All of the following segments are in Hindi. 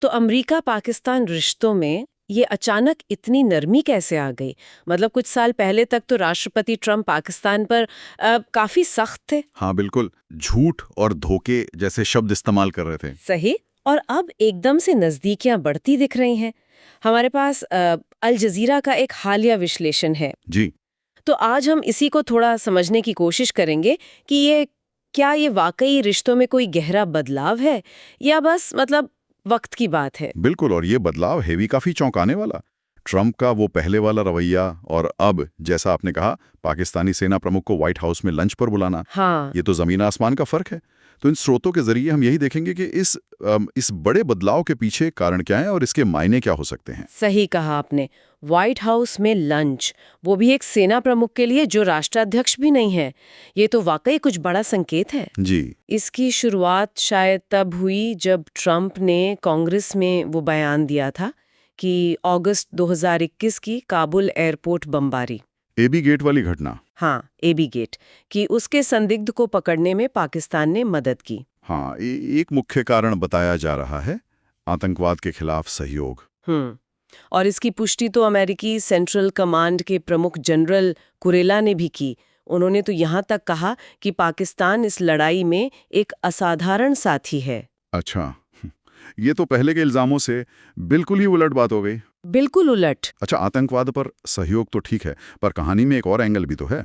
तो अमेरिका पाकिस्तान रिश्तों में ये अचानक इतनी नरमी कैसे आ गई? मतलब कुछ साल पहले तक तो राष्ट्रपति ट्रम्प पाकिस्तान पर काफी सख्त थे। हाँ बिल्कुल, झूठ और धोखे जैसे शब्द इस्तेमाल कर रहे थे। सही। और अब एकदम से नजदीकियां बढ़ती दिख रही हैं। हमारे पास अल जजीरा का एक हालिया विश्लेषण है। जी। तो आज हम इसी को थोड़ा समझने की कोशिश करेंगे कि ये वाकई रिश्तों में कोई गहरा बदलाव है या बस मतलब वक्त की बात है। बिल्कुल, और ये बदलाव है भी काफी चौंकाने वाला। ट्रंप का वो पहले वाला रवैया और अब जैसा आपने कहा पाकिस्तानी सेना प्रमुख को व्हाइट हाउस में लंच पर बुलाना, हाँ, ये तो जमीन आसमान का फर्क है। तो इन स्रोतों के जरिए हम यही देखेंगे कि इस बड़े बदलाव के पीछे कारण क्या है और इसके मायने क्या हो सकते हैं। सही कहा आपने। व्हाइट हाउस में लंच, वो भी एक सेना प्रमुख के लिए जो राष्ट्राध्यक्ष भी नहीं है, ये तो वाकई कुछ बड़ा संकेत है। जी। इसकी शुरुआत शायद तब हुई जब ट्रंप ने कांग्रेस में वो बयान दिया था कि अगस्त 2021 की काबुल एयरपोर्ट बमबारी, एबी गेट वाली घटना। हाँ एबी गेट, कि उसके संदिग्ध को पकड़ने में पाकिस्तान ने मदद की। हाँ, एक मुख्य कारण बताया जा रहा है आतंकवाद के खिलाफ सहयोग। और इसकी पुष्टि तो अमेरिकी सेंट्रल कमांड के प्रमुख जनरल कुरेला ने भी की। उन्होंने तो यहाँ तक कहा कि पाकिस्तान इस लड़ाई में एक असाधारण साथी है। अच्छा, ये तो पहले के इल्जामों से बिल्कुल ही उलट बात हो गई। बिल्कुल उलट। अच्छा, आतंकवाद पर सहयोग तो ठीक है, पर कहानी में एक और एंगल भी तो है।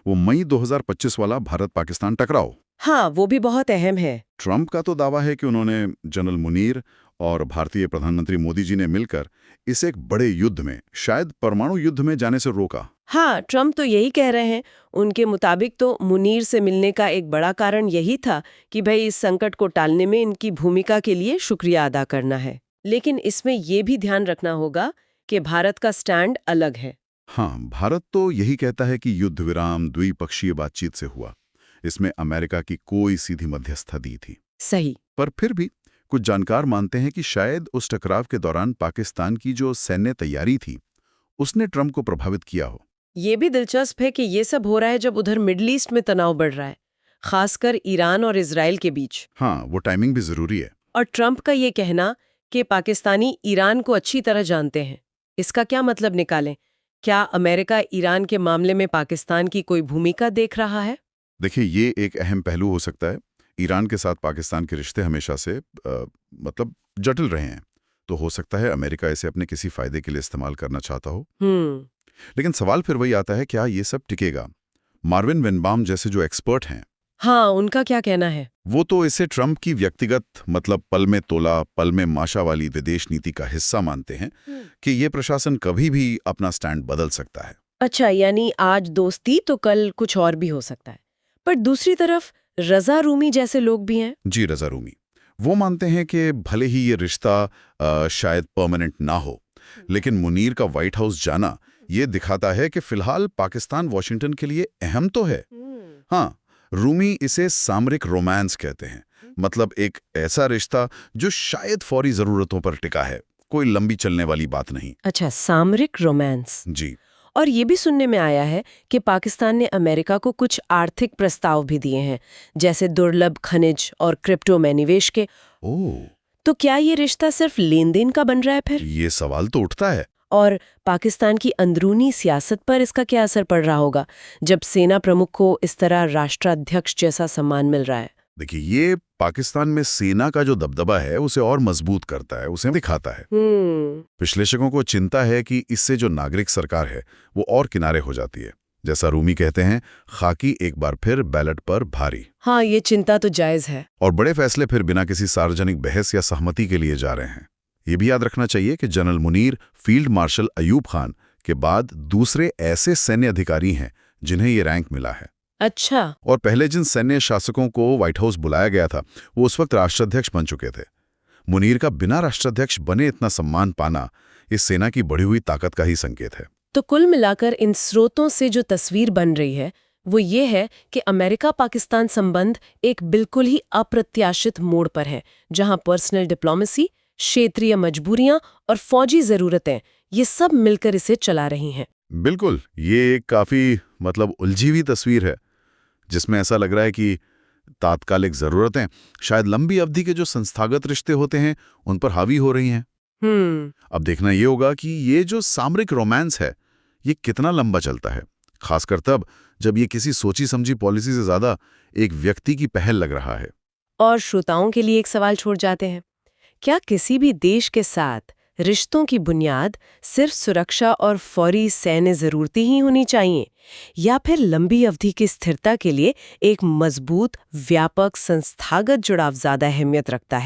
वो मई 2025 वाला भारत पाकिस्तान टकराव। हाँ, वो भी बहुत अहम है। ट्रंप का तो दावा है कि उन्होंने जनरल मुनीर और भारतीय प्रधानमंत्री मोदी जी ने मिलकर इसे एक बड़े युद्ध में, शायद परमाणु युद्ध में जाने से रोका। हाँ, ट्रंप तो यही कह रहे हैं। उनके मुताबिक तो मुनीर से मिलने का एक बड़ा कारण यही था कि भाई इस संकट को टालने में इनकी भूमिका के लिए शुक्रिया अदा करना है। लेकिन इसमें ये भी ध्यान रखना होगा कि भारत का स्टैंड अलग है। हाँ, भारत तो यही कहता है कि युद्ध विराम द्विपक्षीय बातचीत से हुआ। इसमें अमेरिका की कोई सीधी मध्यस्थता दी थी। सही। पर फिर भी कुछ जानकार मानते हैं कि शायद उस टकराव के दौरान पाकिस्तान की जो सैन्य तैयारी थी उसने ट्रंप को प्रभावित किया हो। ये भी दिलचस्प है कि ये सब हो रहा है जब उधर मिडल ईस्ट में तनाव बढ़ रहा है, खासकर ईरान और इजराइल के बीच। हाँ, वो टाइमिंग भी जरूरी है। और ट्रंप का ये कहना कि पाकिस्तानी ईरान को अच्छी तरह जानते हैं, इसका क्या मतलब निकालें? क्या अमेरिका ईरान के मामले में पाकिस्तान की कोई भूमिका देख रहा है? देखिए, ये एक अहम पहलू हो सकता है। ईरान के साथ पाकिस्तान के रिश्ते हमेशा से मतलब जटिल रहे हैं, तो हो सकता है अमेरिका इसे अपने किसी फायदे के लिए इस्तेमाल करना चाहता हो। लेकिन सवाल फिर वही आता है, क्या ये सब टिकेगा? मार्विन विनबाम जैसे जो एक्सपर्ट हैं, हाँ, उनका क्या कहना है? वो तो इसे ट्रंप की व्यक्तिगत मतलब पल में तोला पल में माशा वाली विदेश नीति का हिस्सा मानते हैं कि ये प्रशासन कभी भी अपना स्टैंड बदल सकता है। अच्छा, यानी आज दोस्ती तो कल कुछ और भी हो सकता है। पर दूसरी तरफ रजा रूमी जैसे लोग भी हैं। जी, रजा रूमी वो मानते हैं कि भले ही ये रिश्ता शायद परमानेंट ना हो, लेकिन मुनीर का व्हाइट हाउस जाना ये दिखाता है कि फिलहाल पाकिस्तान वॉशिंगटन के लिए अहम तो है। हाँ, रूमी इसे सामरिक रोमांस कहते हैं, मतलब एक ऐसा रिश्ता जो शायद फौरी जरूरतों पर टिका है, कोई लंबी चलने वाली बात नहीं। अच्छा, सामरिक रोमांस। जी। और ये भी सुनने में आया है कि पाकिस्तान ने अमेरिका को कुछ आर्थिक प्रस्ताव भी दिए हैं, जैसे दुर्लभ खनिज और क्रिप्टो में निवेश के। ओह, तो क्या ये रिश्ता सिर्फ लेन देन का बन रहा है फिर? ये सवाल तो उठता है। और पाकिस्तान की अंदरूनी सियासत पर इसका क्या असर पड़ रहा होगा जब सेना प्रमुख को इस तरह राष्ट्राध्यक्ष जैसा सम्मान मिल रहा है? देखिए, ये पाकिस्तान में सेना का जो दबदबा है उसे और मजबूत करता है, उसे दिखाता है। विश्लेषकों को चिंता है कि इससे जो नागरिक सरकार है वो और किनारे हो जाती है। जैसा रूमी कहते हैं, खाकी एक बार फिर बैलेट पर भारी। हाँ, ये चिंता तो जायज है। और बड़े फैसले फिर बिना किसी सार्वजनिक बहस या सहमति के लिए जा रहे हैं। ये भी याद रखना चाहिए कि general Munir field marshal Ayub Khan के बाद दूसरे ऐसे सैन्य अधिकारी हैं जिन्हें ये रैंक मिला है। अच्छा। और पहले जिन सैन्य शासकों को व्हाइट हाउस बुलाया गया था वो उस वक्त राष्ट्राध्यक्ष बन चुके थे। मुनीर का बिना राष्ट्राध्यक्ष बने इतना सम्मान पाना इस सेना की बढ़ी हुई ताकत का ही संकेत है। तो कुल मिलाकर इन स्रोतों से जो तस्वीर बन रही है वो ये है कि अमेरिका पाकिस्तान संबंध एक बिल्कुल ही अप्रत्याशित मोड़ पर है, जहां पर्सनल डिप्लोमेसी, क्षेत्रीय मजबूरियां और फौजी जरूरतें ये सब मिलकर इसे चला रही हैं। बिल्कुल, ये एक काफी मतलब उलझी हुई तस्वीर है जिसमें ऐसा लग रहा है कि तात्कालिक ज़रूरतें शायद लंबी अवधि के जो संस्थागत रिश्ते होते हैं उन पर हावी हो रही हैं। अब देखना ये होगा कि ये जो सामरिक रोमांस है ये कितना लंबा चलता है, खासकर तब जब ये किसी सोची समझी पॉलिसी से ज़्यादा एक व्यक्ति की पहल लग रहा है। और श्रोताओं के लिए एक सवाल छोड़ जाते हैं, क्या किसी भी देश के साथ रिश्तों की बुनियाद सिर्फ सुरक्षा और फौरी सैन्य ज़रूरतें ही होनी चाहिए, या फिर लंबी अवधि की स्थिरता के लिए एक मजबूत व्यापक संस्थागत जुड़ाव ज़्यादा अहमियत रखता है?